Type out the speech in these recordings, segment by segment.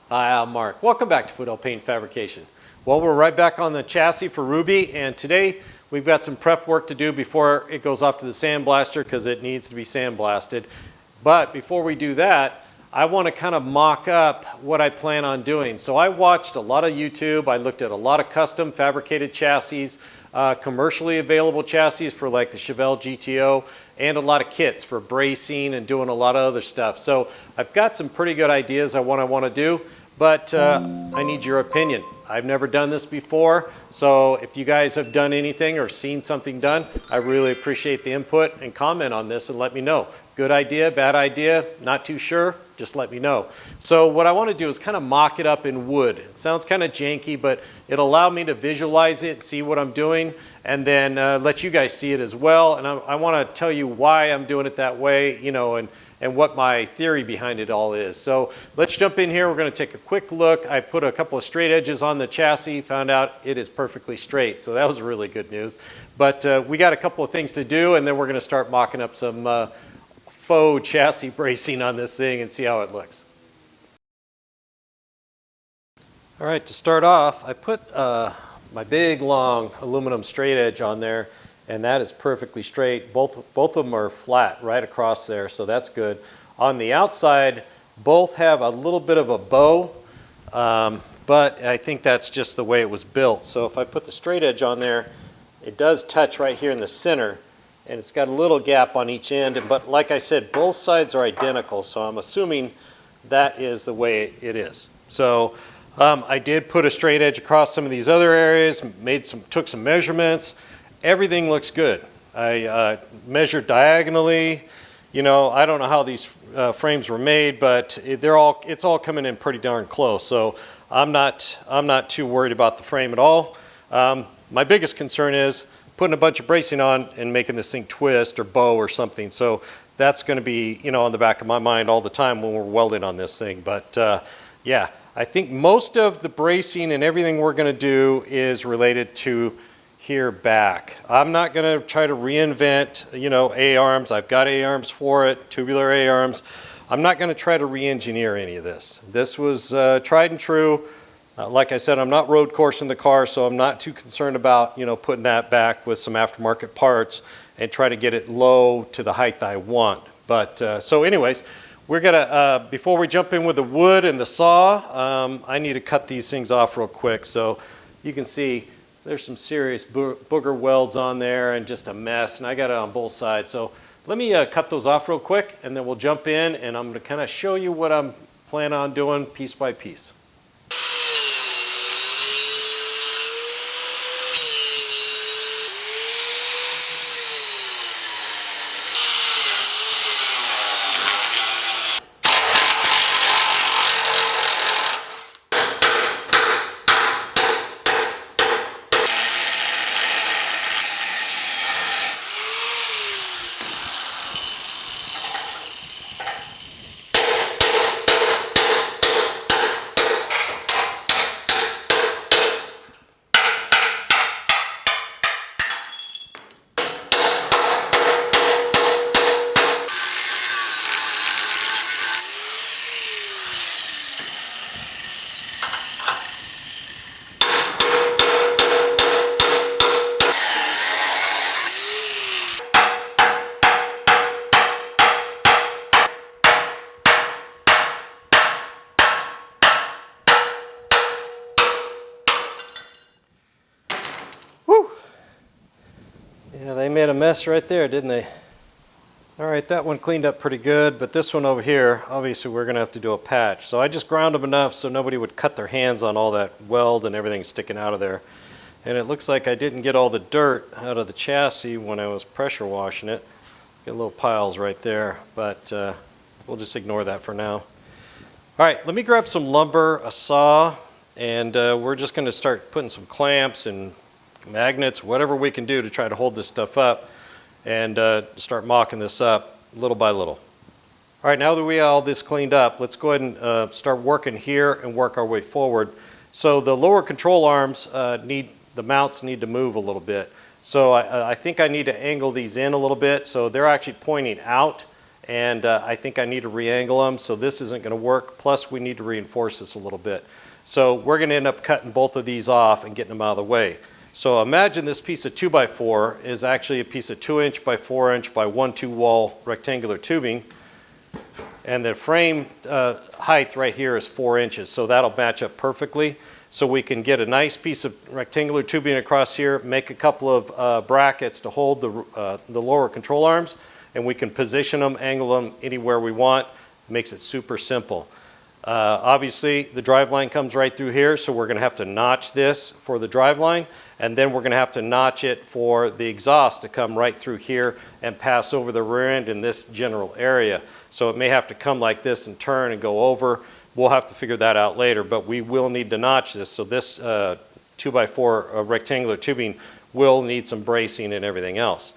Hi, I'm Mark. Welcome back to Foothill Paint Fabrication. Well, we're right back on the chassis for Ruby, and today we've got some prep work to do before it goes off to the sandblaster because it needs to be sandblasted. But before we do that, I want to kind of mock up what I plan on doing. So I watched a lot of YouTube. I looked at a lot of custom fabricated chassis, commercially available chassis for like the Chevelle GTO, and a lot of kits for bracing and doing a lot of other stuff. So I've got some pretty good ideas on what I want to do, but I need your opinion. I've never done this before, so if you guys have done anything or seen something done, I really appreciate the input and comment on this and let me know. Good idea, bad idea, not too sure, just let me know. So what I want to do is kind of mock it up in wood. It sounds kind of janky, but it'll allow me to visualize it, see what I'm doing, and then let you guys see it as well. And I want to tell you why I'm doing it that way, you know, and what my theory behind it all is. So let's jump in here. We're going to take a quick look. I put a couple of straight edges on the chassis, found out it is perfectly straight. So that was really good news. But we got a couple of things to do, and then we're going to start mocking up some faux chassis bracing on this thing and see how it looks. All right, to start off, I put my big long aluminum straight edge on there, and that is perfectly straight. Both of them are flat right across there, so that's good. On the outside, both have a little bit of a bow, but I think that's just the way it was built. So if I put the straight edge on there, it does touch right here in the center, and it's got a little gap on each end. But like I said, both sides are identical, so I'm assuming that is the way it is. So I did put a straight edge across some of these other areas, took some measurements. Everything looks good. I measured diagonally. You know, I don't know how these frames were made, but it's all coming in pretty darn close. So I'm not too worried about the frame at all. My biggest concern is putting a bunch of bracing on and making this thing twist or bow or something. So that's going to be, you know, on the back of my mind all the time when we're welding on this thing. But yeah, I think most of the bracing and everything we're going to do is related to here back. I'm not going to try to reinvent, you know, A-arms. I've got A-arms for it, tubular A-arms. I'm not going to try to re-engineer any of this. This was tried and true. Like I said, I'm not road coursing the car, so I'm not too concerned about, you know, putting that back with some aftermarket parts and try to get it low to the height that I want. But so anyways, we're gonna, before we jump in with the wood and the saw, I need to cut these things off real quick. So you can see there's some serious booger welds on there and just a mess, and I got it on both sides. So let me cut those off real quick, and then we'll jump in, and I'm gonna kind of show you what I'm planning on doing piece by piece. Yeah, they made a mess right there, didn't they? All right, that one cleaned up pretty good, but this one over here, obviously we're gonna have to do a patch. So I just ground them enough so nobody would cut their hands on all that weld and everything sticking out of there. And it looks like I didn't get all the dirt out of the chassis when I was pressure washing it. Get little piles right there, but we'll just ignore that for now. All right, let me grab some lumber, a saw, and we're just gonna start putting some clamps and magnets, whatever we can do to try to hold this stuff up and start mocking this up little by little. All right, now that we have all this cleaned up, let's go ahead and start working here and work our way forward. So the lower control arms the mounts need to move a little bit. So I think I need to angle these in a little bit so they're actually pointing out and I think I need to re-angle them, so this isn't going to work. Plus, we need to reinforce this a little bit. So we're going to end up cutting both of these off and getting them out of the way. So imagine this piece of 2x4 is actually a piece of 2" by 4" by 1/2 wall rectangular tubing, and the frame height right here is 4 inches, so that'll match up perfectly. So we can get a nice piece of rectangular tubing across here, make a couple of brackets to hold the lower control arms, and we can position them, angle them anywhere we want. It makes it super simple. Obviously, the drive line comes right through here, so we're going to have to notch this for the drive line, and then we're going to have to notch it for the exhaust to come right through here and pass over the rear end in this general area. So it may have to come like this and turn and go over. We'll have to figure that out later, but we will need to notch this. So this 2x4 rectangular tubing will need some bracing and everything else.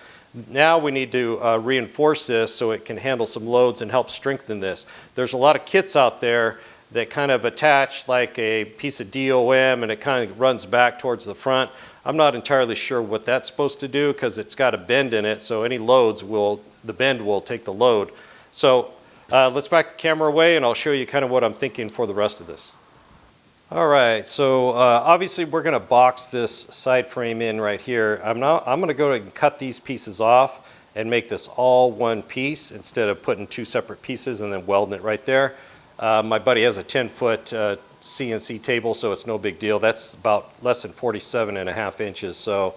Now we need to reinforce this so it can handle some loads and help strengthen this. There's a lot of kits out there that kind of attach like a piece of DOM and it kind of runs back towards the front. I'm not entirely sure what that's supposed to do because it's got a bend in it, so any loads the bend will take the load. So let's back the camera away and I'll show you kind of what I'm thinking for the rest of this. All right, so obviously we're going to box this side frame in right here. I'm going to go and cut these pieces off and make this all one piece instead of putting two separate pieces and then welding it right there. My buddy has a 10-foot CNC table, so it's no big deal. That's about less than 47.5 inches, so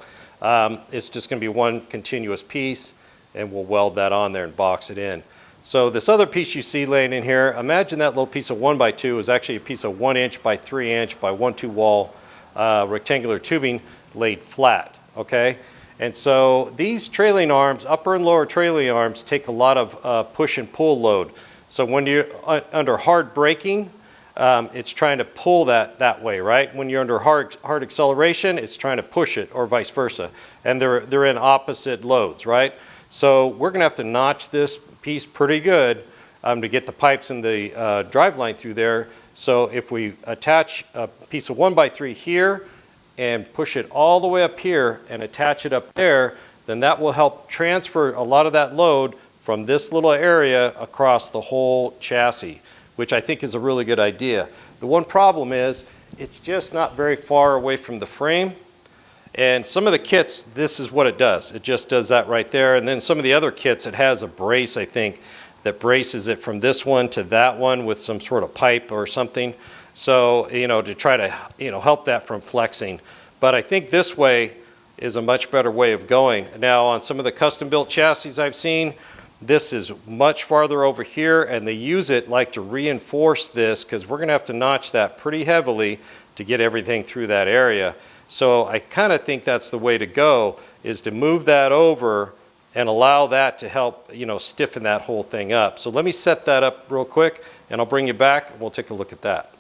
it's just going to be one continuous piece, and we'll weld that on there and box it in. So this other piece you see laying in here, imagine that little piece of 1x2 is actually a piece of 1" by 3" by 1/2 wall rectangular tubing laid flat, okay? And so these trailing arms, upper and lower trailing arms, take a lot of push and pull load. So when you're under hard braking, it's trying to pull that way, right? When you're under hard acceleration, it's trying to push it, or vice versa. And they're in opposite loads, right? So we're going to have to notch this piece pretty good to get the pipes and the drive line through there. So if we attach a piece of 1x3 here and push it all the way up here and attach it up there, then that will help transfer a lot of that load from this little area across the whole chassis, which I think is a really good idea. The one problem is it's just not very far away from the frame. And some of the kits, this is what it does. It just does that right there. And then some of the other kits, it has a brace, I think, that braces it from this one to that one with some sort of pipe or something. So, to try to, help that from flexing. But I think this way is a much better way of going. Now, on some of the custom-built chassis I've seen, this is much farther over here, and they use it like to reinforce this because we're going to have to notch that pretty heavily to get everything through that area. So I kind of think that's the way to go, is to move that over and allow that to help, stiffen that whole thing up. So let me set that up real quick and I'll bring you back and we'll take a look at that.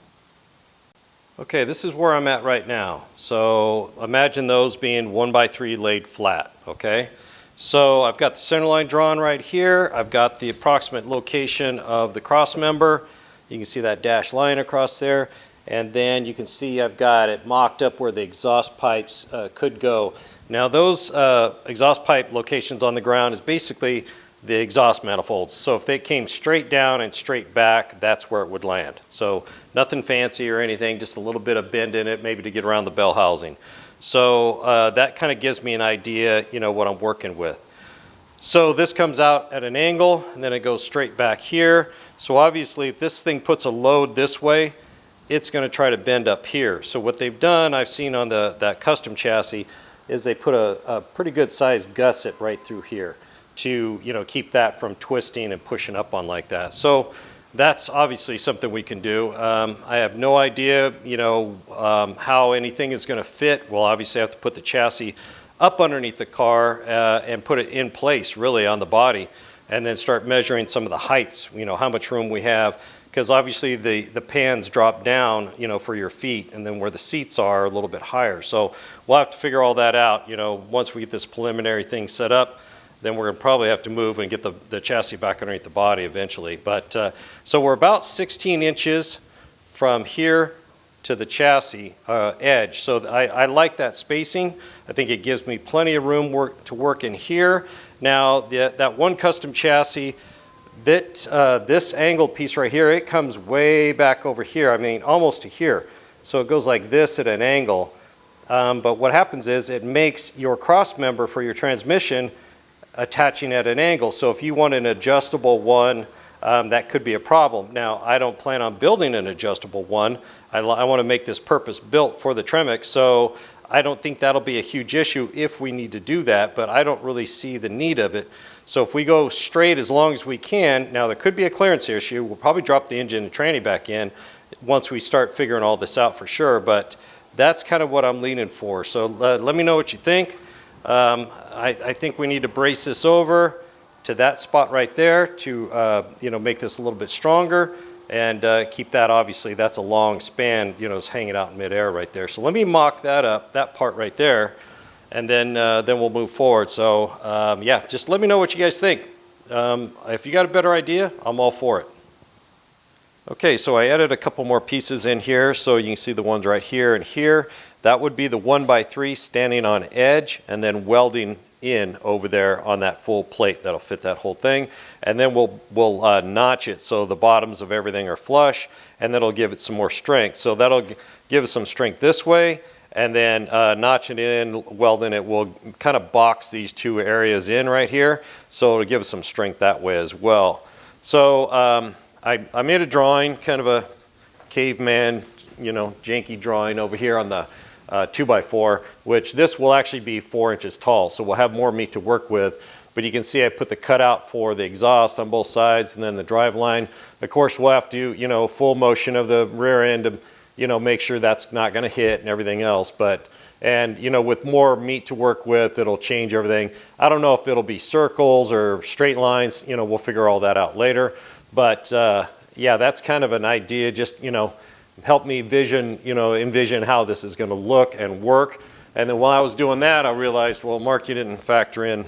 Okay, this is where I'm at right now. So imagine those being 1x3 laid flat, okay? So I've got the center line drawn right here. I've got the approximate location of the cross member. You can see that dashed line across there. And then you can see I've got it mocked up where the exhaust pipes could go. Now those exhaust pipe locations on the ground is basically the exhaust manifolds. So if they came straight down and straight back, that's where it would land. So nothing fancy or anything, just a little bit of bend in it, maybe to get around the bell housing. So that kind of gives me an idea, what I'm working with. So this comes out at an angle and then it goes straight back here. So obviously if this thing puts a load this way, it's going to try to bend up here. So what they've done, I've seen on that custom chassis, is they put a pretty good sized gusset right through here to keep that from twisting and pushing up on like that. So that's obviously something we can do. I have no idea how anything is going to fit. We'll obviously have to put the chassis up underneath the car and put it in place really on the body, and then start measuring some of the heights, how much room we have. Because obviously the pans drop down, for your feet, and then where the seats are a little bit higher. So we'll have to figure all that out, once we get this preliminary thing set up. Then we're going to probably have to move and get the chassis back underneath the body eventually. But so we're about 16 inches from here to the chassis edge. So I like that spacing. I think it gives me plenty of room to work in here. Now that one custom chassis, this angled piece right here, it comes way back over here. I mean, almost to here. So it goes like this at an angle. But what happens is it makes your cross member for your transmission attaching at an angle. So if you want an adjustable one, that could be a problem. Now, I don't plan on building an adjustable one. I want to make this purpose built for the Tremec, so I don't think that'll be a huge issue if we need to do that, but I don't really see the need of it. So if we go straight as long as we can, now there could be a clearance issue. We'll probably drop the engine and tranny back in once we start figuring all this out for sure, but that's kind of what I'm leaning for. So let me know what you think. I think we need to brace this over to that spot right there to make this a little bit stronger, and keep that, obviously that's a long span, it's hanging out in midair right there. So let me mock that up, that part right there, and then we'll move forward. So yeah, just let me know what you guys think. If you got a better idea, I'm all for it. Okay, so I added a couple more pieces in here, so you can see the ones right here and here. That would be the 1x3 standing on edge and then welding in over there on that full plate that'll fit that whole thing. And then we'll notch it so the bottoms of everything are flush, and that'll give it some more strength. So that'll give it some strength this way, and then notching it in, welding it will kind of box these two areas in right here, so it'll give us some strength that way as well. So I made a drawing, kind of a caveman, janky drawing over here on the 2x4, which this will actually be 4 inches tall, so we'll have more meat to work with. But you can see I put the cutout for the exhaust on both sides, and then the drive line. Of course, we'll have to do, full motion of the rear end to, make sure that's not going to hit and everything else. But, with more meat to work with, it'll change everything. I don't know if it'll be circles or straight lines, we'll figure all that out later. But yeah, that's kind of an idea, just, help me envision how this is going to look and work. And then while I was doing that, I realized, well, Mark, you didn't factor in,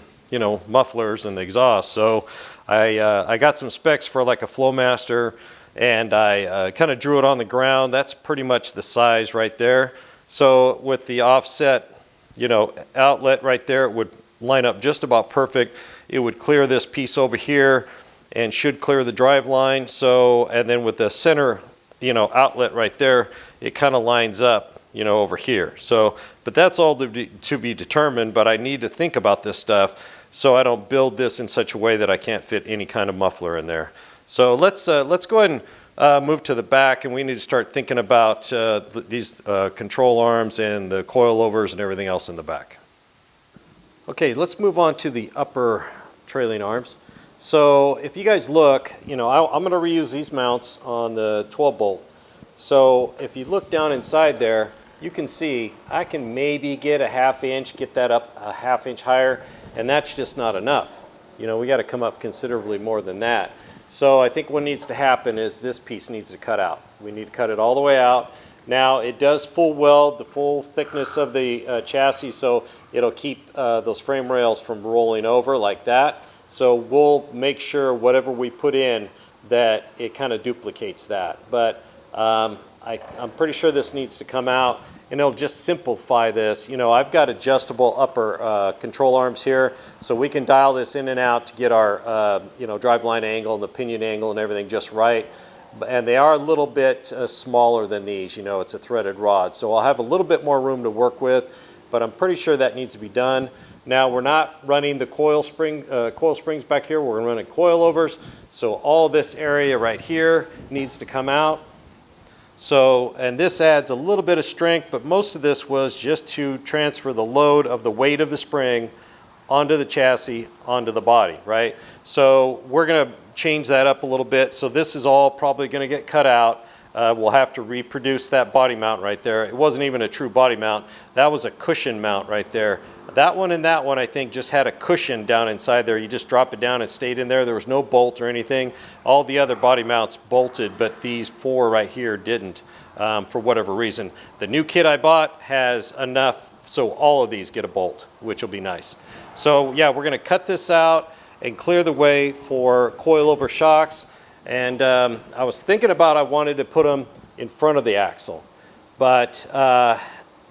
mufflers and the exhaust. So I got some specs for like a Flowmaster, and I kind of drew it on the ground. That's pretty much the size right there. So with the offset, outlet right there, it would line up just about perfect. It would clear this piece over here and should clear the drive line. So, and then with the center, outlet right there, it kind of lines up, over here. So, but that's all to be determined, but I need to think about this stuff so I don't build this in such a way that I can't fit any kind of muffler in there. So let's go ahead and move to the back, and we need to start thinking about these control arms and the coilovers and everything else in the back. Okay, let's move on to the upper trailing arms. So if you guys look, I'm going to reuse these mounts on the 12 bolt. So if you look down inside there, you can see I can maybe get a ½ inch, get that up a ½ inch higher, and that's just not enough. We got to come up considerably more than that. So I think what needs to happen is this piece needs to cut out. We need to cut it all the way out. Now it does full weld the full thickness of the chassis, so it'll keep those frame rails from rolling over like that. So we'll make sure whatever we put in that it kind of duplicates that. But I'm pretty sure this needs to come out, and it'll just simplify this. I've got adjustable upper control arms here, so we can dial this in and out to get our drive line angle and the pinion angle and everything just right. And they are a little bit smaller than these. It's a threaded rod, so I'll have a little bit more room to work with, but I'm pretty sure that needs to be done. Now we're not running the coil springs back here, we're running coilovers. So all this area right here needs to come out. So, and this adds a little bit of strength, but most of this was just to transfer the load of the weight of the spring onto the chassis, onto the body, right? So we're gonna change that up a little bit. So this is all probably gonna get cut out. We'll have to reproduce that body mount right there. It wasn't even a true body mount. That was a cushion mount right there. That one and that one, I think, just had a cushion down inside there. You just drop it down and stayed in there. There was no bolt or anything. All the other body mounts bolted, but these 4 right here didn't, for whatever reason. The new kit I bought has enough so all of these get a bolt, which will be nice. So yeah, we're gonna cut this out and clear the way for coilover shocks. And I was thinking about, I wanted to put them in front of the axle, but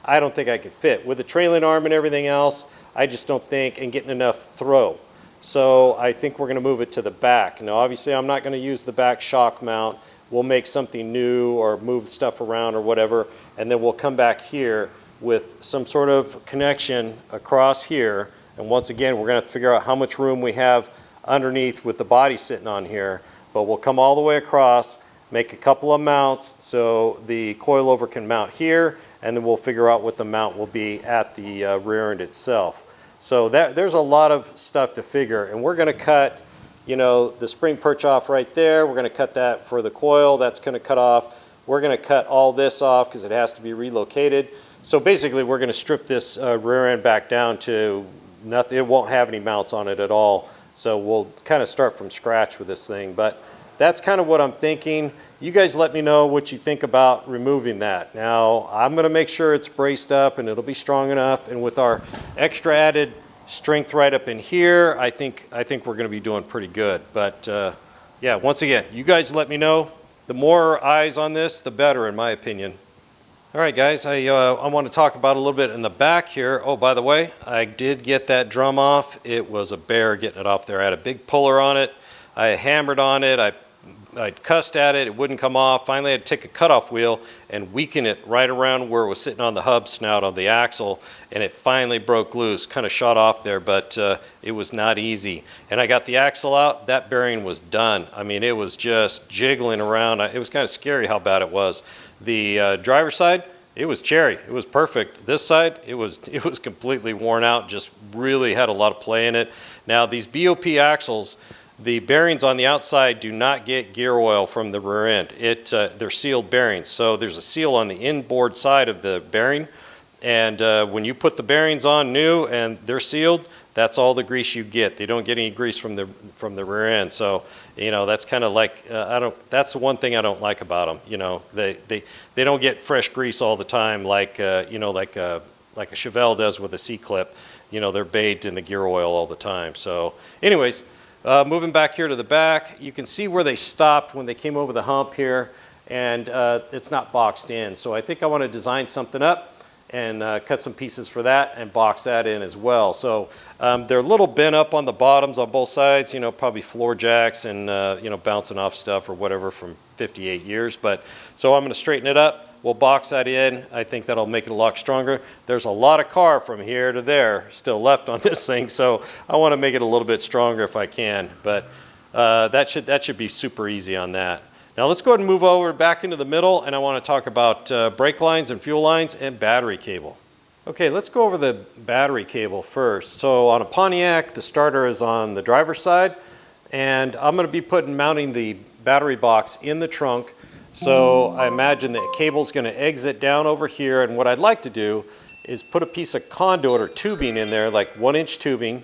I don't think I could fit. With the trailing arm and everything else, I just don't think, and getting enough throw. So I think we're going to move it to the back. Now obviously I'm not going to use the back shock mount. We'll make something new or move stuff around or whatever, and then we'll come back here with some sort of connection across here. And once again, we're going to have to figure out how much room we have underneath with the body sitting on here. But we'll come all the way across, make a couple of mounts so the coilover can mount here, and then we'll figure out what the mount will be at the rear end itself. So there's a lot of stuff to figure, and we're going to cut, you know, the spring perch off right there. We're going to cut that for the coil. That's going to cut off. We're going to cut all this off because it has to be relocated. So basically we're going to strip this rear end back down to nothing. It won't have any mounts on it at all. So we'll kind of start from scratch with this thing. But that's kind of what I'm thinking. You guys let me know what you think about removing that. Now I'm going to make sure it's braced up and it'll be strong enough. And with our extra added strength right up in here, I think we're going to be doing pretty good. But yeah, once again, you guys let me know. The more eyes on this, the better, in my opinion. All right, guys, I want to talk about a little bit in the back here. Oh, by the way, I did get that drum off. It was a bear getting it off there. I had a big puller on it. I hammered on it. I cussed at it. It wouldn't come off. Finally, I had to take a cutoff wheel and weaken it right around where it was sitting on the hub snout of the axle, and it finally broke loose. Kind of shot off there, but it was not easy. And I got the axle out. That bearing was done. I mean, it was just jiggling around. It was kind of scary how bad it was. The driver's side, it was cherry. It was perfect. This side, it was completely worn out. Just really had a lot of play in it. Now, these BOP axles, the bearings on the outside do not get gear oil from the rear end. They're sealed bearings. So there's a seal on the inboard side of the bearing. And when you put the bearings on new and they're sealed, that's all the grease you get. They don't get any grease from the rear end. So, you know, that's kind of like, that's the one thing I don't like about them. You know, they don't get fresh grease all the time like, you know, like a Chevelle does with a C-clip. You know, they're bathed in the gear oil all the time. So anyways, moving back here to the back, you can see where they stopped when they came over the hump here, and it's not boxed in. So I think I want to design something up and cut some pieces for that and box that in as well. So they're a little bent up on the bottoms on both sides, you know, probably floor jacks and, you know, bouncing off stuff or whatever from 58 years. But so I'm going to straighten it up. We'll box that in. I think that'll make it a lot stronger. There's a lot of car from here to there still left on this thing, so I want to make it a little bit stronger if I can. But that should be super easy on that. Now let's go ahead and move over back into the middle, and I want to talk about brake lines and fuel lines and battery cable. Okay, let's go over the battery cable first. So on a Pontiac, the starter is on the driver's side, and I'm going to be mounting the battery box in the trunk. So I imagine the cable's going to exit down over here, and what I'd like to do is put a piece of conduit or tubing in there, like 1-inch tubing,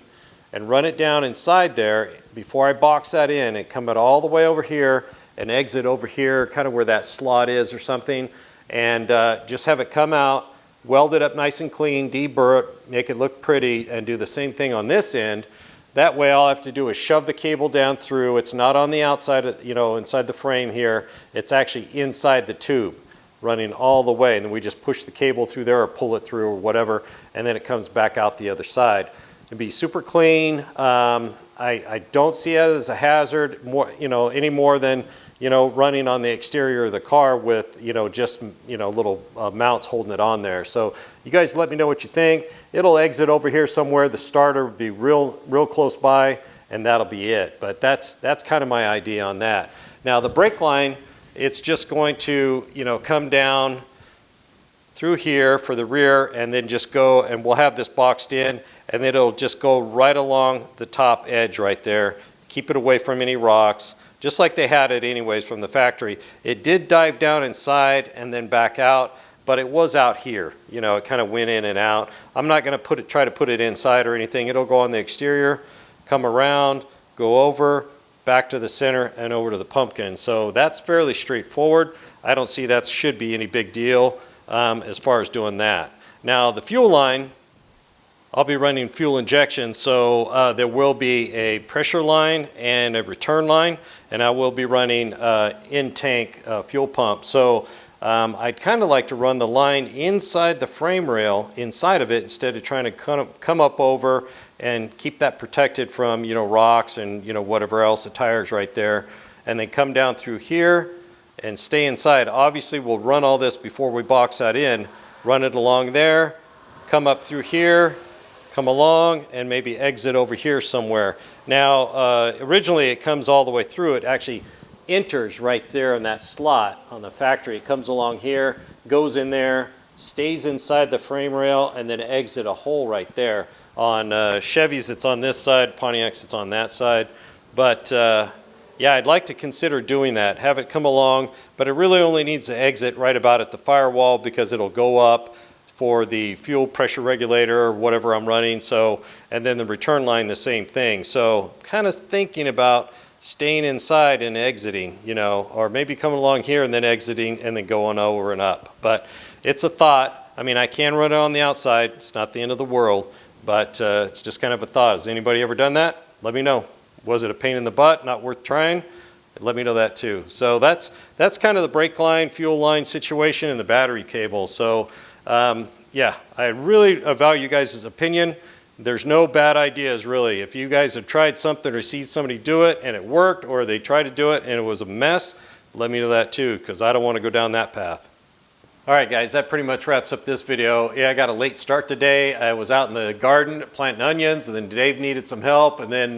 and run it down inside there before I box that in, and come it all the way over here and exit over here, kind of where that slot is or something, and just have it come out, weld it up nice and clean, deburr it, make it look pretty, and do the same thing on this end. That way all I have to do is shove the cable down through. It's not on the outside, you know, inside the frame here. It's actually inside the tube, running all the way. And then we just push the cable through there or pull it through or whatever, and then it comes back out the other side. It'll be super clean. I don't see it as a hazard, any more than, running on the exterior of the car with, just, little mounts holding it on there. So you guys let me know what you think. It'll exit over here somewhere. The starter will be real close by, and that'll be it. But that's kind of my idea on that. Now the brake line, it's just going to, come down through here for the rear, and then just go, and we'll have this boxed in, and then it'll just go right along the top edge right there. Keep it away from any rocks, just like they had it anyways from the factory. It did dive down inside and then back out, but it was out here. It kind of went in and out. I'm not going to try to put it inside or anything. It'll go on the exterior, come around, go over, back to the center, and over to the pumpkin. So that's fairly straightforward. I don't see that should be any big deal as far as doing that. Now the fuel line, I'll be running fuel injection, so there will be a pressure line and a return line, and I will be running in-tank fuel pump. So I'd kind of like to run the line inside the frame rail, inside of it, instead of trying to come up over and keep that protected from, you know, rocks and, you know, whatever else, the tires right there. And then come down through here and stay inside. Obviously, we'll run all this before we box that in. Run it along there, come up through here, come along, and maybe exit over here somewhere. Now, originally it comes all the way through. It actually enters right there in that slot on the factory. It comes along here, goes in there, stays inside the frame rail, and then exit a hole right there. On Chevys, it's on this side. Pontiacs, it's on that side. But yeah, I'd like to consider doing that. Have it come along, but it really only needs to exit right about at the firewall because it'll go up for the fuel pressure regulator or whatever I'm running. So, and then the return line, the same thing. So kind of thinking about staying inside and exiting, you know, or maybe coming along here and then exiting and then going over and up. But it's a thought. I mean, I can run it on the outside. It's not the end of the world, but it's just kind of a thought. Has anybody ever done that? Let me know. Was it a pain in the butt, not worth trying? Let me know that too. So that's kind of the brake line, fuel line situation and the battery cable. So yeah, I really value you guys' opinion. There's no bad ideas really. If you guys have tried something or see somebody do it and it worked, or they tried to do it and it was a mess, let me know that too, because I don't want to go down that path. All right, guys, that pretty much wraps up this video. Yeah, I got a late start today. I was out in the garden planting onions, and then Dave needed some help, and then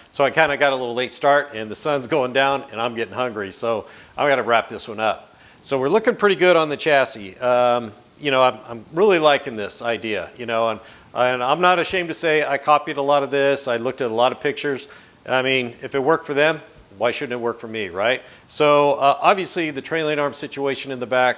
so I kind of got a little late start, and the sun's going down, and I'm getting hungry, so I got to wrap this one up. So we're looking pretty good on the chassis. You know, I'm really liking this idea, you know, and I'm not ashamed to say I copied a lot of this. I looked at a lot of pictures. I mean, if it worked for them, why shouldn't it work for me, right? So obviously the trailing arm situation in the back,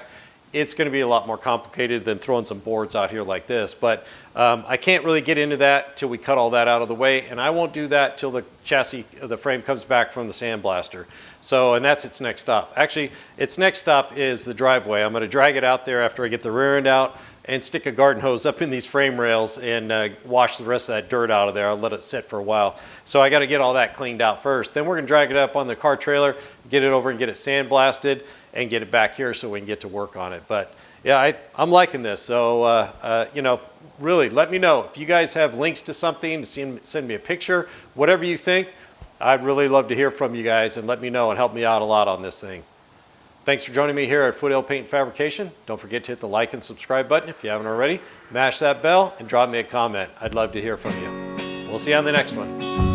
it's going to be a lot more complicated than throwing some boards out here like this. But I can't really get into that till we cut all that out of the way. And I won't do that till the chassis, the frame comes back from the sandblaster. So, and that's its next stop. Actually, its next stop is the driveway. I'm going to drag it out there after I get the rear end out and stick a garden hose up in these frame rails and wash the rest of that dirt out of there. I'll let it sit for a while. So I got to get all that cleaned out first. Then we're going to drag it up on the car trailer, get it over and get it sandblasted, and get it back here so we can get to work on it. But yeah, I'm liking this. So, you know, really let me know if you guys have links to something, send me a picture, whatever you think. I'd really love to hear from you guys and let me know and help me out a lot on this thing. Thanks for joining me here at Foothill Paint and Fabrication. Don't forget to hit the like and subscribe button if you haven't already. Mash that bell and drop me a comment. I'd love to hear from you. We'll see you on the next one.